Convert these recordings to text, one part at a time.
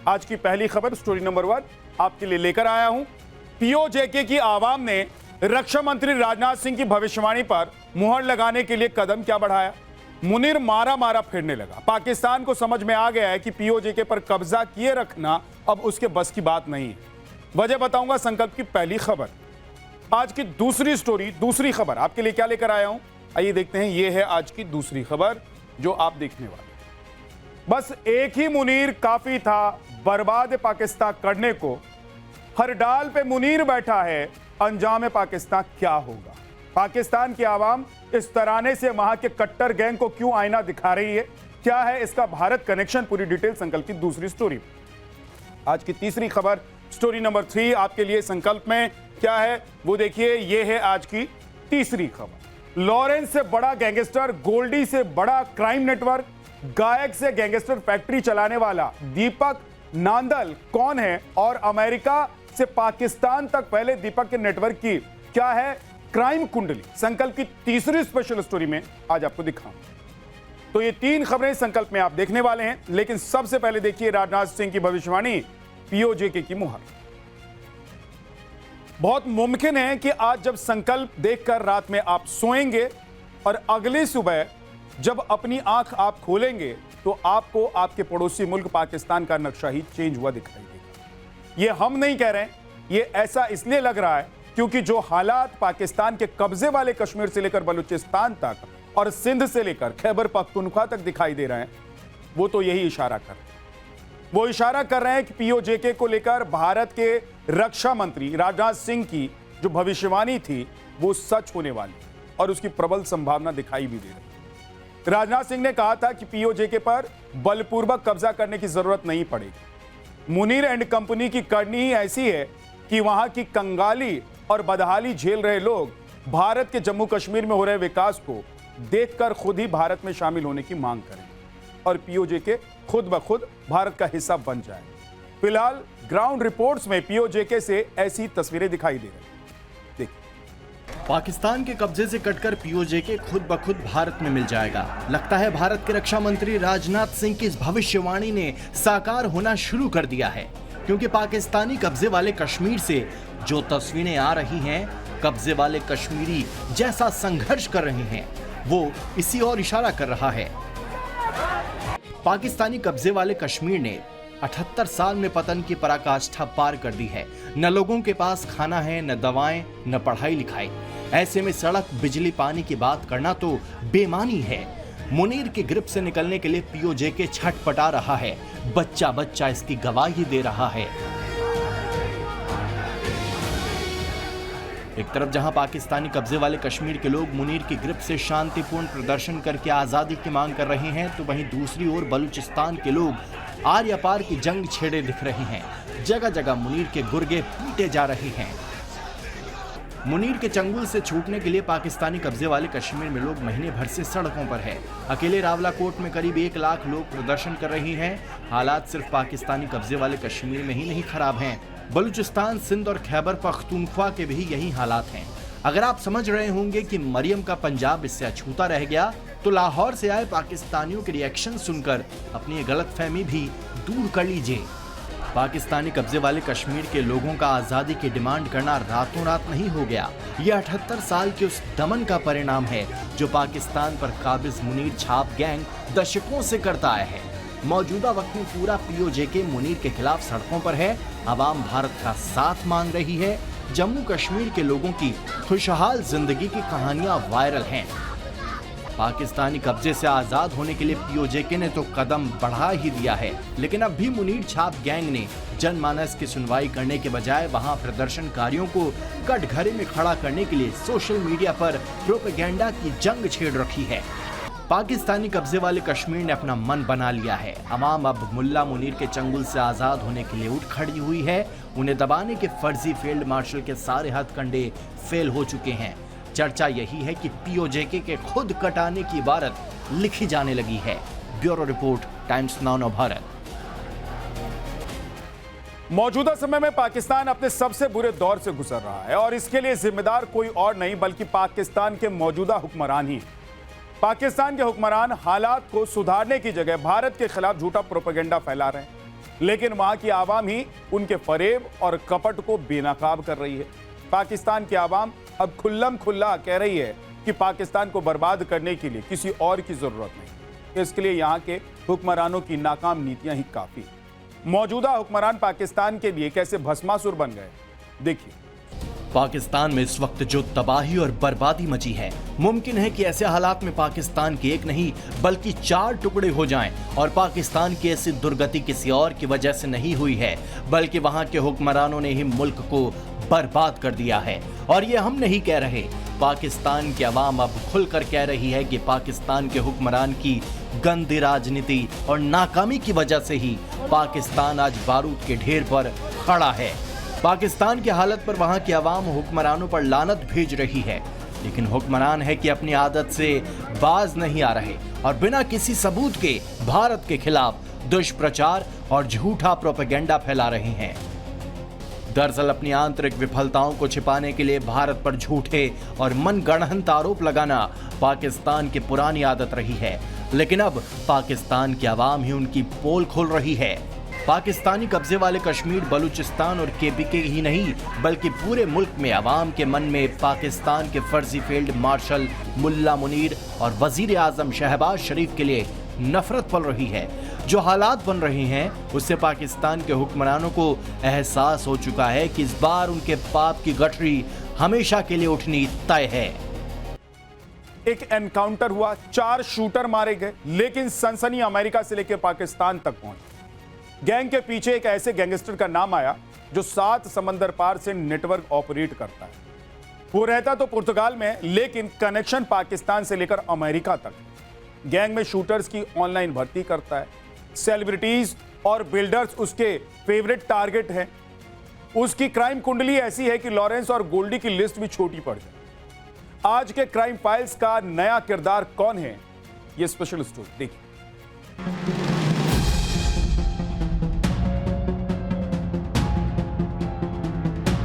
आज की पहली खबर स्टोरी नंबर 1 आपके लिए लेकर आया हूं। पीओजेके की आवाम ने रक्षा मंत्री राजनाथ सिंह की भविष्यवाणी पर मुहर लगाने के लिए कदम क्या बढ़ाया? मुनीर मारा मारा फिरने लगा। पाकिस्तान को समझ में आ गया है कि पीओजेके पर कब्जा किए रखना अब उसके बस की बात नहीं है। वजह बताऊंगा संकल्प की पहली खबर। आज की दूसरी स्टोरी, दूसरी खबर आपके लिए क्या लेकर आया हूं, आइए देखते हैं। यह है आज की दूसरी खबर जो आप देखने वाले। बस एक ही मुनीर काफी था बर्बाद पाकिस्तान करने को। हर डाल पे मुनीर बैठा है, अंजाम पाकिस्तान क्या होगा? पाकिस्तान की आवाम इस तराने से वहां के कट्टर गैंग को क्यों आईना दिखा रही है? क्या है इसका भारत कनेक्शन? पूरी डिटेल संकल्प की दूसरी स्टोरी। आज की तीसरी खबर स्टोरी नंबर 3 आपके लिए संकल्प में क्या है वो देखिए। यह है आज की तीसरी खबर। लॉरेंस से बड़ा गैंगस्टर, गोल्डी से बड़ा क्राइम नेटवर्क, गायक से गैंगस्टर फैक्ट्री चलाने वाला दीपक नांदल कौन है और अमेरिका से पाकिस्तान तक पहले दीपक के नेटवर्क की क्या है क्राइम कुंडली? संकल्प की तीसरी स्पेशल स्टोरी में आज आपको दिखाऊं। तो ये 3 खबरें संकल्प में आप देखने वाले हैं, लेकिन सबसे पहले देखिए राजनाथ सिंह की भविष्यवाणी, पीओजेके की मुहर। बहुत मुमकिन है कि आज जब संकल्प देखकर रात में आप सोएंगे और अगली सुबह जब अपनी आंख आप खोलेंगे तो आपको आपके पड़ोसी मुल्क पाकिस्तान का नक्शा ही चेंज हुआ दिखाई देगा। ये हम नहीं कह रहे हैं, ये ऐसा इसलिए लग रहा है क्योंकि जो हालात पाकिस्तान के कब्जे वाले कश्मीर से लेकर बलूचिस्तान तक और सिंध से लेकर खैबर पख्तूनख्वा तक दिखाई दे रहे हैं, वो तो यही इशारा कर रहे हैं। वो इशारा कर रहे हैं कि पीओजेके को लेकर भारत के रक्षा मंत्री राजनाथ सिंह की जो भविष्यवाणी थी वो सच होने वाली और उसकी प्रबल संभावना दिखाई भी दे रही है। राजनाथ सिंह ने कहा था कि पीओजेके पर बलपूर्वक कब्जा करने की जरूरत नहीं पड़ेगी। मुनीर एंड कंपनी की करनी ही ऐसी है कि वहां की कंगाली और बदहाली झेल रहे लोग भारत के जम्मू कश्मीर में हो रहे विकास को देखकर खुद ही भारत में शामिल होने की मांग करें और पीओजेके खुद ब खुद भारत का हिस्सा बन जाए। फिलहाल ग्राउंड रिपोर्ट्स में पीओजेके से ऐसी तस्वीरें दिखाई दे रही। पाकिस्तान के कब्जे से कटकर पीओजेके खुद ब खुद भारत में मिल जाएगा। लगता है भारत के रक्षा मंत्री राजनाथ सिंह की इस भविष्यवाणी ने साकार होना शुरू कर दिया है, क्योंकि पाकिस्तानी कब्जे वाले कश्मीर से जो तस्वीरें आ रही हैं, कब्जे वाले कश्मीरी जैसा संघर्ष कर रहे हैं, वो इसी और इशारा कर रहा है। पाकिस्तानी कब्जे वाले कश्मीर ने 78 साल में पतन की पराकाष्ठा पार कर दी है। न लोगों के पास खाना है, न दवाएं, न पढ़ाई लिखाई। ऐसे में सड़क, बिजली, पानी की बात करना तो बेमानी है। मुनीर की ग्रिप से निकलने के लिए पीओजेके छटपटा रहा है। बच्चा बच्चा इसकी गवाही दे रहा है। एक तरफ जहां पाकिस्तानी कब्जे वाले कश्मीर के लोग मुनीर की ग्रिप से शांतिपूर्ण प्रदर्शन करके आजादी की मांग कर रहे हैं, तो वहीं दूसरी ओर बलूचिस्तान के लोग आर्य पार की जंग छेड़े दिख रहे हैं। जगह जगह मुनीर के गुर्गे पीटे जा रहे हैं। मुनीर के चंगुल से छूटने के लिए पाकिस्तानी कब्जे वाले कश्मीर में लोग महीने भर से सड़कों पर है। अकेले रावलाकोट में करीब 1 लाख लोग प्रदर्शन कर रहे हैं। हालात सिर्फ पाकिस्तानी कब्जे वाले कश्मीर में ही नहीं खराब हैं, बलूचिस्तान, सिंध और खैबर पख्तूनख्वा के भी यही हालात हैं। अगर आप समझ रहे होंगे कि मरियम का पंजाब इससे अछूता रह गया, तो लाहौर से आए पाकिस्तानियों के रिएक्शन सुनकर अपनी ये गलतफहमी भी दूर कर लीजिए। पाकिस्तानी कब्जे वाले कश्मीर के लोगों का आजादी की डिमांड करना रातों रात नहीं हो गया। ये 78 साल के उस दमन का परिणाम है जो पाकिस्तान पर काबिज मुनीर छाप गैंग दशकों से करता आया है। मौजूदा वक्त में पूरा पीओजेके मुनीर के खिलाफ सड़कों पर है। आवाम भारत का साथ मांग रही है। जम्मू कश्मीर के लोगों की खुशहाल जिंदगी की कहानियां वायरल हैं। पाकिस्तानी कब्जे से आजाद होने के लिए पीओजेके ने तो कदम बढ़ा ही दिया है, लेकिन अब भी मुनीर छाप गैंग ने जनमानस की सुनवाई करने के बजाय वहां प्रदर्शनकारियों को कटघरे में खड़ा करने के लिए सोशल मीडिया पर प्रोपेगेंडा की जंग छेड़ रखी है। पाकिस्तानी कब्जे वाले कश्मीर ने अपना मन बना लिया है। अवाम अब मुल्ला मुनीर के चंगुल से आजाद होने के लिए उठ खड़ी हुई है। उन्हें दबाने के फर्जी फील्ड मार्शल के सारे हथकंडे फेल हो चुके हैं। चर्चा यही है कि पीओजेके के खुद कटाने की इबारत लिखी जाने लगी है। Bureau report, times now Navbharat. मौजूदा समय में पाकिस्तान अपने सबसे बुरे दौर से गुजर रहा है और इसके लिए जिम्मेदार कोई और नहीं बल्कि पाकिस्तान के मौजूदा हुक्मरान ही। पाकिस्तान के हुक्मरान हालात को सुधारने की जगह भारत के खिलाफ झूठा प्रोपेगेंडा फैला रहे हैं। लेकिन वहां की आवाम ही उनके फरेब और कपट को बेनकाब कर रही है। पाकिस्तान की आवाम अब खुल्लम खुल्ला कह रही है कि पाकिस्तान को बर्बाद करने के लिए किसी और की जरूरत नहीं, इसके लिए यहाँ के हुक्मरानों की नाकाम नीतियां ही काफी। मौजूदा हुक्मरान पाकिस्तान के लिए कैसे भस्मासुर बन गए, देखिए। पाकिस्तान में इस वक्त जो तबाही और बर्बादी मची है, मुमकिन है कि ऐसे हालात में पाकिस्तान के एक नहीं बल्कि 4 टुकड़े हो जाएं। और पाकिस्तान की ऐसी दुर्गति किसी और की वजह से नहीं हुई है, बल्कि वहां के हुक्मरानों ने ही मुल्क को बर्बाद कर दिया है। और ये हम नहीं कह रहे, पाकिस्तान की आवाम अब खुलकर कह रही है कि पाकिस्तान के हुक्मरान की गंदी राजनीति और नाकामी की वजह से ही पाकिस्तान आज बारूद के ढेर पर खड़ा है। पाकिस्तान की हालत पर वहां की आवाम हुक्मरानों पर लानत भेज रही है, लेकिन हुक्मरान है कि अपनी आदत से बाज नहीं आ रहे और बिना किसी सबूत के भारत के खिलाफ दुष्प्रचार और झूठा प्रोपेगेंडा फैला रहे हैं। दरअसल अपनी आंतरिक विफलताओं को छिपाने के लिए भारत पर झूठे और मनगढ़ंत आरोप लगाना पाकिस्तान की पुरानी आदत रही है, लेकिन अब पाकिस्तान की आवाम ही उनकी पोल खोल रही है। पाकिस्तानी कब्जे वाले कश्मीर, बलूचिस्तान और केपीके ही नहीं बल्कि पूरे मुल्क में आवाम के मन में पाकिस्तान के फर्जी फील्ड मार्शल मुल्ला मुनीर और वजीर आजम शहबाज शरीफ के लिए नफरत पल रही है। जो हालात बन रहे हैं उससे पाकिस्तान के हुक्मरानों को एहसास हो चुका है कि इस बार उनके पाप की गठरी हमेशा के लिए उठनी तय है। एक एनकाउंटर हुआ, 4 शूटर मारे गए, लेकिन सनसनी अमेरिका से लेकर पाकिस्तान तक पहुंची। गैंग के पीछे एक ऐसे गैंगस्टर का नाम आया जो 7 समंदर पार से नेटवर्क ऑपरेट करता है। वो रहता तो पुर्तगाल में, लेकिन कनेक्शन पाकिस्तान से लेकर अमेरिका तक। गैंग में शूटर्स की ऑनलाइन भर्ती करता है। सेलिब्रिटीज और बिल्डर्स उसके फेवरेट टारगेट हैं। उसकी क्राइम कुंडली ऐसी है कि लॉरेंस और गोल्डी की लिस्ट भी छोटी पड़ जाए। आज के क्राइम फाइल्स का नया किरदार कौन है, ये स्पेशल स्टोरी देखिए।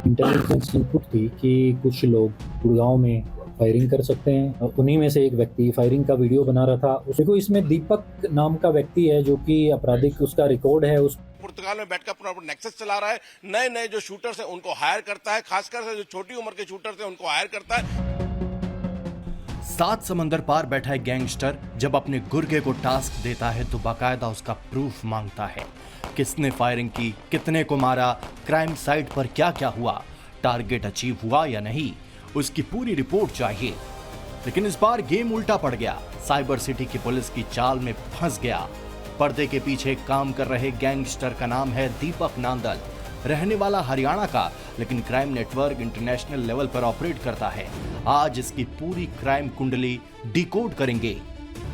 इंटेलिजेंस इनपुट थी कि कुछ लोग गुड़गांव में फायरिंग कर सकते हैं। उन्हीं में से एक व्यक्ति फायरिंग का वीडियो बना रहा था। देखो, इसमें दीपक नाम का व्यक्ति है जो कि आपराधिक उसका रिकॉर्ड है। उस पुर्तगाल में बैठकर अपना नेक्सस चला रहा है। नए नए जो शूटर्स हैं उनको हायर करता है, खासकर से जो छोटी उम्र के शूटर्स हैं उनको हायर करता है। 7 समंदर पार बैठा है गैंगस्टर जब अपने गुर्गे को टास्क देता है तो बाकायदा उसका प्रूफ मांगता है। किसने फायरिंग की, कितने को मारा, क्राइम साइट पर क्या क्या हुआ, टारगेट अचीव हुआ या नहीं, उसकी पूरी रिपोर्ट चाहिए। लेकिन इस बार गेम उल्टा पड़ गया। साइबर सिटी की पुलिस की चाल में फंस गया। पर्दे के पीछे काम कर रहे गैंगस्टर का नाम है दीपक नांदल, रहने वाला हरियाणा का, लेकिन क्राइम नेटवर्क इंटरनेशनल लेवल पर ऑपरेट करता है। आज इसकी पूरी क्राइम कुंडली डिकोड करेंगे।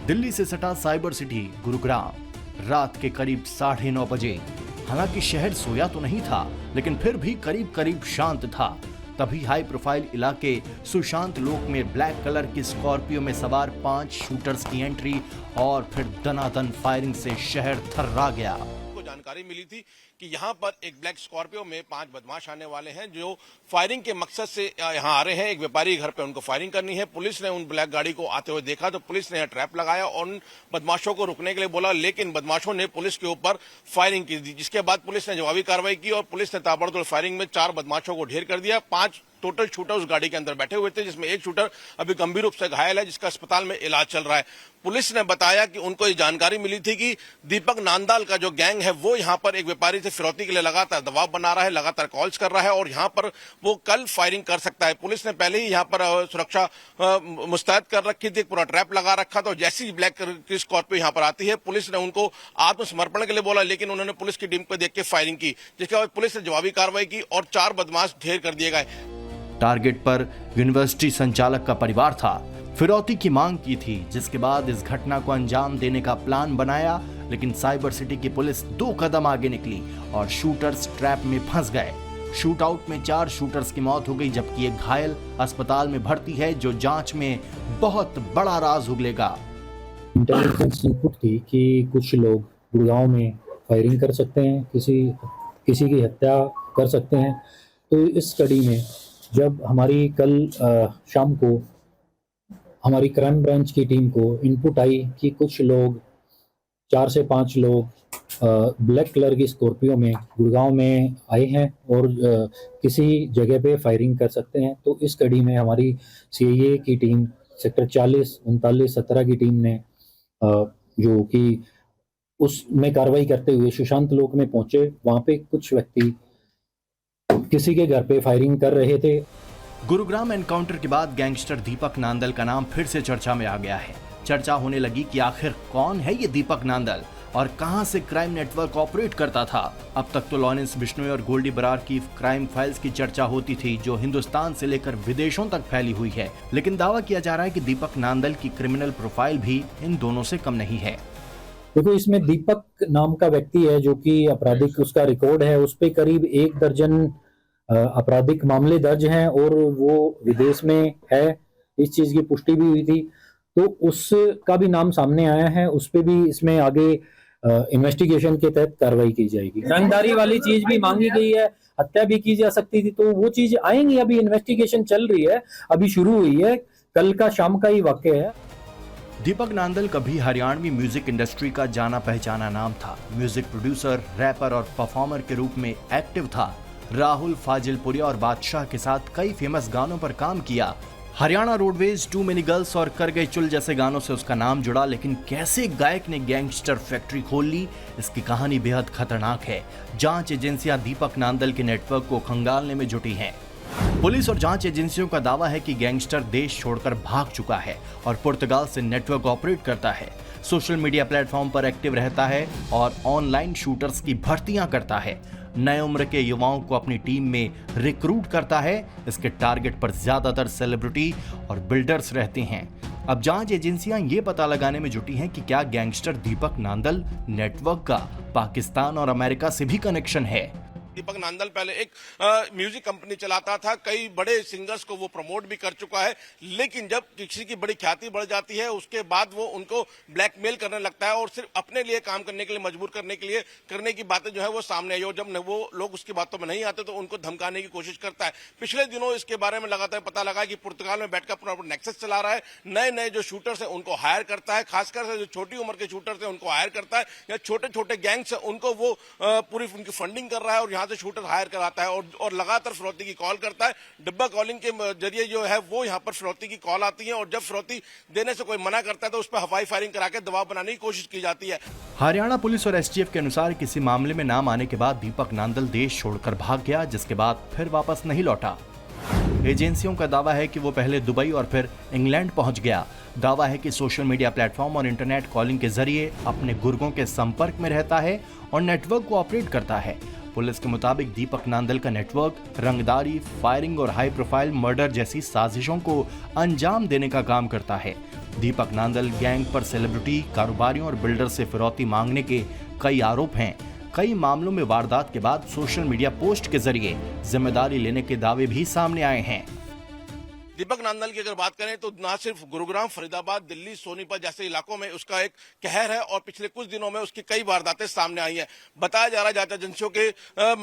दिल्ली से सटा साइबर सिटी गुरुग्राम, रात के करीब 9:30 बजे। हालांकि शहर सोया तो नहीं था, लेकिन फिर भी करीब करीब शांत था। तभी हाई प्रोफाइल इलाके सुशांत लोक में ब्लैक कलर की स्कॉर्पियो में सवार 5 शूटर्स की एंट्री और फिर दनादन फायरिंग से शहर थर्रा गया। जानकारी मिली थी कि यहाँ पर एक ब्लैक स्कॉर्पियो में 5 बदमाश आने वाले हैं जो फायरिंग के मकसद से यहाँ आ रहे हैं। एक व्यापारी घर पे उनको फायरिंग करनी है। पुलिस ने उन ब्लैक गाड़ी को आते हुए देखा तो पुलिस ने यहाँ ट्रैप लगाया और उन बदमाशों को रुकने के लिए बोला, लेकिन बदमाशों ने पुलिस के ऊपर फायरिंग की, जिसके बाद पुलिस ने जवाबी कार्रवाई की और पुलिस ने ताबड़तोड़ फायरिंग में 4 बदमाशों को ढेर कर दिया। 5 टोटल शूटर उस गाड़ी के अंदर बैठे हुए थे, जिसमें एक शूटर अभी गंभीर रूप से घायल है, जिसका अस्पताल में इलाज चल रहा है। पुलिस ने बताया कि उनको ये जानकारी मिली थी कि दीपक नांदल का जो गैंग है वो यहाँ पर एक व्यापारी से फिरौती के लिए लगातार दबाव बना रहा है, लगातार कॉल्स कर रहा है और यहाँ पर वो कल फायरिंग कर सकता है। पुलिस ने पहले ही यहाँ पर सुरक्षा मुस्तैद कर रखी थी, पूरा ट्रैप लगा रखा था। जैसी ब्लैक की स्कॉर्पियो यहाँ पर आती है, पुलिस ने उनको आत्मसमर्पण के लिए बोला, लेकिन उन्होंने पुलिस की टीम को देख के फायरिंग की, जिसके बाद पुलिस ने जवाबी कार्रवाई की और 4 बदमाश ढेर कर दिए गए। टारगेट पर यूनिवर्सिटी संचालक का परिवार था। फिरौती की मांग की थी, जिसके बाद इस घटना को अंजाम देने का प्लान बनाया, लेकिन साइबर सिटी की पुलिस 2 कदम आगे निकली और शूटर्स ट्रैप में फंस गए। शूटआउट में 4 शूटर्स की मौत हो गई, जबकि एक घायल अस्पताल में भर्ती है, जो जांच में बहुत बड़ा राज उगलेगा। इंटेलिजेंस इनपुट थी कि कुछ लोग गुड़गांव में फायरिंग कर सकते हैं, किसी की हत्या कर सकते हैं। तो इस कड़ी में जब हमारी कल शाम को हमारी क्राइम ब्रांच की टीम को इनपुट आई कि कुछ लोग 4 से 5 लोग ब्लैक कलर की स्कॉर्पियो में गुड़गांव में आए हैं और किसी जगह पे फायरिंग कर सकते हैं। तो इस कड़ी में हमारी सीआईए की टीम सेक्टर 40, 39, 17 की टीम ने जो कि उसमें कार्रवाई करते हुए सुशांत लोक में पहुंचे। वहां पे कुछ व्यक्ति किसी के घर पे फायरिंग कर रहे थे। गुरुग्राम एनकाउंटर के बाद गैंगस्टर दीपक नांदल का नाम फिर से चर्चा में आ गया है। चर्चा होने लगी कि आखिर कौन है ये दीपक नांदल और कहां से क्राइम नेटवर्क ऑपरेट करता था। अब तक तो लॉरेंस बिश्नोई और गोल्डी बरार की क्राइम फाइल्स की चर्चा होती थी, जो हिंदुस्तान से लेकर विदेशों तक फैली हुई है, लेकिन दावा किया जा रहा है कि दीपक नांदल की क्रिमिनल प्रोफाइल भी इन दोनों से कम नहीं है। देखो, इसमें दीपक नाम का व्यक्ति है जो कि आपराधिक उसका रिकॉर्ड है, उस पे करीब 1 दर्जन आपराधिक मामले दर्ज हैं और वो विदेश में है। इस चीज की पुष्टि भी हुई थी, तो उसका भी नाम सामने आया है। उस पे भी इसमें आगे इन्वेस्टिगेशन के तहत कार्रवाई की जाएगी। रंगदारी वाली चीज भी मांगी गई है, हत्या भी की जा सकती थी, तो वो चीज आएंगी। अभी इन्वेस्टिगेशन चल रही है, अभी शुरू हुई है, कल का शाम का ही वाकया है। दीपक नांदल कभी हरियाणवी म्यूजिक इंडस्ट्री का जाना पहचाना नाम था। म्यूजिक प्रोड्यूसर, रैपर और परफॉर्मर के रूप में एक्टिव था। राहुल, फाजिलपुरिया और बादशाह के साथ कई फेमस गानों पर काम किया। Haryana roadways, too many girls और कर गए चुल जैसे गानों से उसका नाम जुड़ा। लेकिन कैसे गायक ने गैंगस्टर फैक्ट्री खोल ली, इसकी कहानी बेहद खतरनाक है। जांच एजेंसियां दीपक नांदल के नेटवर्क को खंगालने में जुटी हैं। पुलिस और जांच एजेंसियों का दावा है कि गैंगस्टर देश छोड़कर भाग चुका है और पुर्तगाल से नेटवर्क ऑपरेट करता है। सोशल मीडिया प्लेटफॉर्म पर एक्टिव रहता है और ऑनलाइन शूटर्स की भर्तियां करता है। नए उम्र के युवाओं को अपनी टीम में रिक्रूट करता है। इसके टारगेट पर ज्यादातर सेलिब्रिटी और बिल्डर्स रहते हैं। अब जांच एजेंसियां ये पता लगाने में जुटी हैं कि क्या गैंगस्टर दीपक नांदल नेटवर्क का पाकिस्तान और अमेरिका से भी कनेक्शन है। दीपक नांदल पहले एक म्यूजिक कंपनी चलाता था, कई बड़े सिंगर्स को वो प्रमोट भी कर चुका है, लेकिन जब किसी की बड़ी ख्याति बढ़ जाती है उसके बाद वो उनको ब्लैकमेल करने लगता है और सिर्फ अपने लिए काम करने के लिए मजबूर करने की बातें जो है वो सामने आई। और जब वो लोग उसकी बातों में नहीं आते तो उनको धमकाने की कोशिश करता है। पिछले दिनों इसके बारे में लगातार पता लगा कि पुर्तगाल में बैठकर अपना नेक्सस चला रहा है। नए नए जो शूटर्स हैं उनको हायर करता है, खासकर से जो छोटी उम्र के शूटर्स हैं उनको हायर करता है, या छोटे छोटे गैंग्स हैं उनको वो पूरी उनकी फंडिंग कर रहा है और यहाँ से शूटर हायर कराता है और लगातार फिरौती की कॉल करता है। डिब्बा कॉलिंग के जरिए जो है वो यहाँ पर फिरौती की कॉल आती है और जब फिरौती देने से कोई मना करता है तो उस पर हवाई फायरिंग करा के दबाव बनाने की कोशिश की जाती है। हरियाणा पुलिस और एसटीएफ के अनुसार किसी मामले में नाम आने के बाद दीपक नांदल देश छोड़कर भाग गया, जिसके बाद फिर वापस नहीं लौटा। एजेंसियों का दावा है कि वो पहले दुबई और फिर इंग्लैंड पहुंच गया। दावा है कि सोशल मीडिया प्लेटफॉर्म और इंटरनेट कॉलिंग के जरिए अपने गुर्गों के संपर्क में रहता है और नेटवर्क को ऑपरेट करता है। पुलिस के मुताबिक दीपक नांदल का नेटवर्क रंगदारी, फायरिंग और हाई प्रोफाइल मर्डर जैसी साजिशों को अंजाम देने का काम करता है। दीपक नांदल गैंग पर सेलिब्रिटी, कारोबारियों और बिल्डर से फिरौती मांगने के कई आरोप हैं। कई मामलों में वारदात के बाद सोशल मीडिया पोस्ट के जरिए जिम्मेदारी लेने के दावे भी सामने आए हैं। दीपक नांदल की अगर बात करें तो ना सिर्फ गुरुग्राम, फरीदाबाद, दिल्ली, सोनीपत जैसे इलाकों में उसका एक कहर है और पिछले कुछ दिनों में उसकी कई वारदातें सामने आई हैं। बताया जा रहा है जांच एजेंसियों के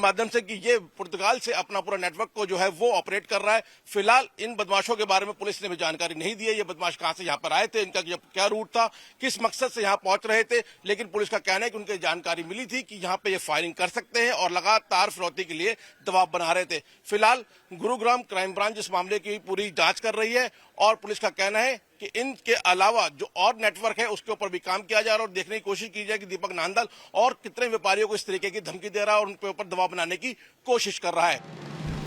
माध्यम से कि ये पुर्तगाल से अपना पूरा नेटवर्क को जो है वो ऑपरेट कर रहा है। फिलहाल इन बदमाशों के बारे में पुलिस ने भी जानकारी नहीं दी है। ये बदमाश कहां से यहाँ पर आए थे, इनका क्या रूट था, किस मकसद से यहाँ पहुंच रहे थे, लेकिन पुलिस का कहना है कि उनकी जानकारी मिली थी कि यहाँ पे ये फायरिंग कर सकते हैं और लगातार फिरौती के लिए दबाव बना रहे थे। फिलहाल गुरुग्राम क्राइम ब्रांच इस मामले की पूरी जांच कर रही है और पुलिस का कहना है कि इनके अलावा जो और नेटवर्क है उसके ऊपर भी काम किया जा रहा है और देखने की कोशिश की जाए कि दीपक नांदल और कितने व्यापारियों को इस तरीके की धमकी दे रहा है और उनके ऊपर दबाव बनाने की कोशिश कर रहा है।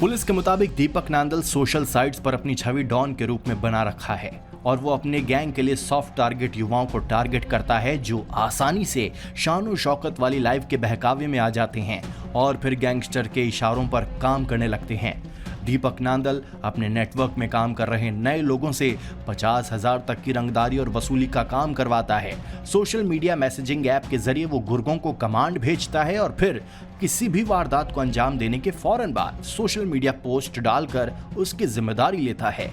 पुलिस के मुताबिक दीपक नांदल सोशल साइट्स पर अपनी छवि डॉन के रूप में बना रखा है और वो अपने गैंग के लिए सॉफ्ट टारगेट युवाओं को टारगेट करता है, जो आसानी से शान शौकत वाली लाइफ के बहकावे में आ जाते हैं और फिर गैंगस्टर के इशारों पर काम करने लगते हैं। दीपक नांदल अपने नेटवर्क में काम कर रहे नए लोगों से 50,000 तक की रंगदारी और वसूली का काम करवाता है। सोशल मीडिया मैसेजिंग ऐप के जरिए वो गुर्गों को कमांड भेजता है और फिर किसी भी वारदात को अंजाम देने के फौरन बाद सोशल मीडिया पोस्ट डालकर उसकी जिम्मेदारी लेता है।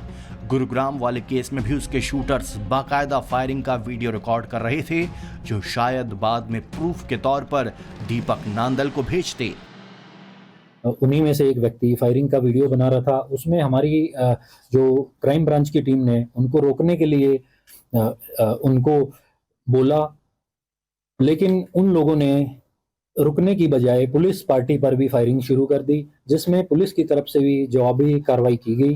गुरुग्राम वाले केस में भी उसके शूटर्स बाकायदा फायरिंग का वीडियो रिकॉर्ड कर रहे थे, जो शायद बाद में प्रूफ के तौर पर दीपक नांदल को भेजते। उन्हीं में से एक व्यक्ति फायरिंग का वीडियो बना रहा था। उसमें हमारी जो क्राइम ब्रांच की टीम ने उनको रोकने के लिए उनको बोला, लेकिन उन लोगों ने रुकने की बजाय पुलिस पार्टी पर भी फायरिंग शुरू कर दी, जिसमें पुलिस की तरफ से भी जवाबी कार्रवाई की गई।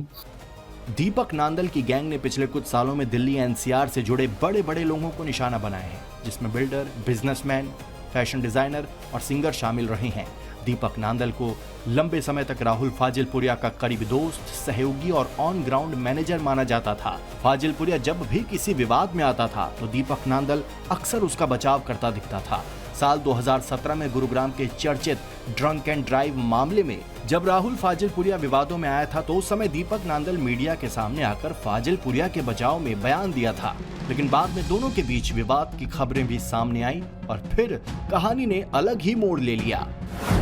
दीपक नांदल की गैंग ने पिछले कुछ सालों में दिल्ली एनसीआर से जुड़े बड़े बड़े लोगों को निशाना बनाया है, जिसमें बिल्डर, बिजनेसमैन, फैशन डिजाइनर और सिंगर शामिल रहे हैं। दीपक नांदल को लंबे समय तक राहुल फाजिलपुरिया का करीबी दोस्त, सहयोगी और ऑन ग्राउंड मैनेजर माना जाता था। फाजिलपुरिया जब भी किसी विवाद में आता था तो दीपक नांदल अक्सर उसका बचाव करता दिखता था। साल 2017 में गुरुग्राम के चर्चित ड्रंक एंड ड्राइव मामले में जब राहुल फाजिलपुरिया विवादों में आया था तो उस समय दीपक नांदल मीडिया के सामने आकर फाजिलपुरिया के बचाव में बयान दिया था, लेकिन बाद में दोनों के बीच विवाद की खबरें भी सामने आई और फिर कहानी ने अलग ही मोड़ ले लिया।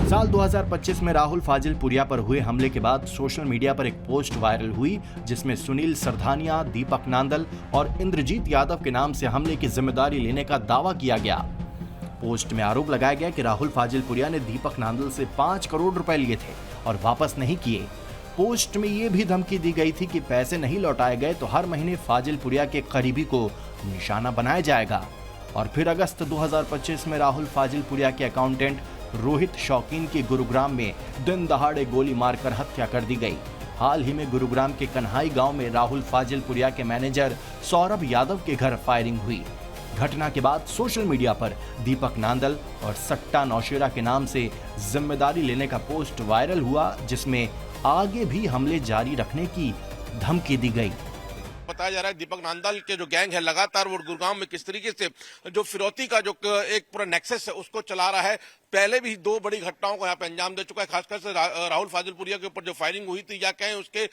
साल 2025 में राहुल फाजिलपुरिया पर हुए हमले के बाद सोशल मीडिया पर एक पोस्ट वायरल हुई, जिसमें सुनील सरधानिया, दीपक नांदल और इंद्रजीत यादव के नाम से हमले की जिम्मेदारी लेने का दावा किया गया। पोस्ट में आरोप लगाया गया कि राहुल फाजिलपुरिया ने दीपक नांदल से 5 करोड़ रुपए लिए थे और वापस नहीं किए। पोस्ट में ये भी धमकी दी गई थी कि पैसे नहीं लौटाए गए तो हर महीने फाजिलपुरिया के करीबी को निशाना बनाया जाएगा। और फिर अगस्त 2025 में राहुल फाजिलपुरिया के अकाउंटेंट रोहित शौकीन की गुरुग्राम में दिन दहाड़े गोली मारकर हत्या कर दी गई। हाल ही में गुरुग्राम के कन्हाई गांव में राहुल फाजिलपुरिया के मैनेजर सौरभ यादव के घर फायरिंग हुई। घटना के बाद सोशल मीडिया पर दीपक नांदल और सट्टा नौशेरा के नाम से जिम्मेदारी लेने का पोस्ट वायरल हुआ, जिसमें आगे भी हमले जारी रखने की धमकी दी गई। बताया जा रहा है दीपक नांदल के जो गैंग है लगातार वो गुरुग्राम में किस तरीके से जो फिरौती का जो एक पूरा नेक्सस है उसको चला रहा है। पहले भी 2 बड़ी घटनाओं को यहाँ पे अंजाम दे चुका है, खासकर से राहुल फाजिलपुरिया के ऊपर जो फायरिंग हुई थी या कहें उसके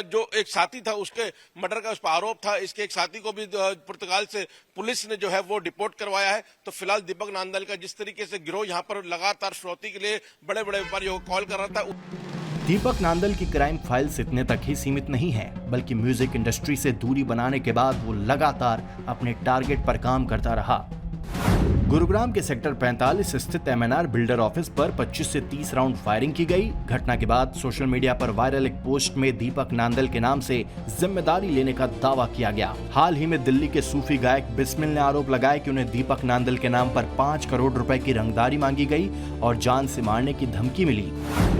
जो एक साथी था उसके मर्डर का उस पर आरोप था। इसके एक साथी को भी पुर्तगाल से पुलिस ने जो है वो डिपोर्ट करवाया है। तो फिलहाल दीपक नांदल का जिस तरीके से गिरोह यहाँ पर लगातार फिरौती के लिए बड़े बड़े व्यापारियों को कॉल कर रहा था। दीपक नांदल की क्राइम फाइल्स इतने तक ही सीमित नहीं है, बल्कि म्यूजिक इंडस्ट्री से दूरी बनाने के बाद वो लगातार अपने टारगेट पर काम करता रहा। गुरुग्राम के सेक्टर 45 स्थित एमएनआर बिल्डर ऑफिस पर 25 से 30 राउंड फायरिंग की गई। घटना के बाद सोशल मीडिया पर वायरल एक पोस्ट में दीपक नांदल के नाम से जिम्मेदारी लेने का दावा किया गया। हाल ही में दिल्ली के सूफी गायक बिस्मिल ने आरोप लगाया कि उन्हें दीपक नांदल के नाम पर 5 करोड़ रुपए की रंगदारी मांगी गई और जान से मारने की धमकी मिली।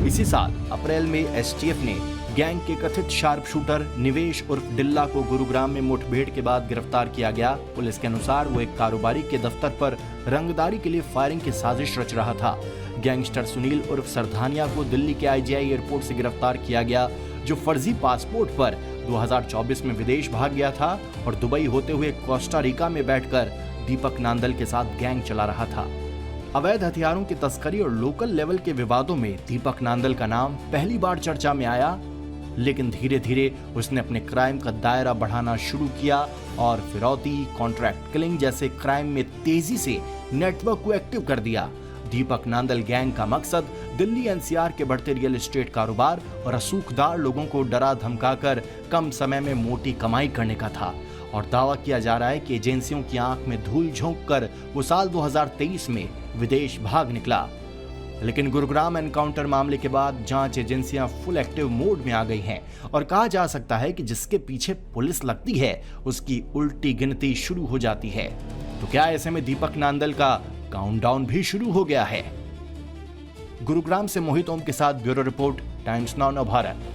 इसी साल अप्रैल में एसटीएफ ने गैंग के कथित शार्प शूटर निवेश उर्फ डिल्ला को गुरुग्राम में मुठभेड़ के बाद गिरफ्तार किया गया। पुलिस के अनुसार वो एक कारोबारी के दफ्तर पर रंगदारी के लिए फायरिंग की साजिश रच रहा था। गैंगस्टर सुनील उर्फ सरधानिया को दिल्ली के आईजीआई एयरपोर्ट से गिरफ्तार किया गया, जो फर्जी पासपोर्ट पर 2024 में विदेश भाग गया था और दुबई होते हुए कोस्टा रिका में बैठकर दीपक नांदल के साथ गैंग चला रहा था। अवैध हथियारों की तस्करी और लोकल लेवल के विवादों में दीपक नांदल का नाम पहली बार चर्चा में आया, लेकिन धीरे धीरे उसने अपने क्राइम का दायरा बढ़ाना शुरू किया और फिरौती, कॉन्ट्रैक्ट किलिंग जैसे क्राइम में तेजी से नेटवर्क को एक्टिव कर दिया। दीपक नांदल गैंग का मकसद दिल्ली एनसीआर के बढ़ते रियल एस्टेट कारोबार और रसूखदार लोगों को डरा धमकाकर कम समय में मोटी कमाई करने का था। और दावा किया जा रहा है कि एजेंसियों की आंख में धूल झोंक कर वो साल 2023 में विदेश भाग निकला। लेकिन गुरुग्राम एनकाउंटर मामले के बाद जांच एजेंसियां फुल एक्टिव मोड में आ गई हैं और कहा जा सकता है कि जिसके पीछे पुलिस लगती है उसकी उल्टी गिनती शुरू हो जाती है। तो क्या ऐसे में दीपक नांदल का काउंटडाउन भी शुरू हो गया है? गुरुग्राम से मोहित ओम के साथ bureau report, times now Bharat.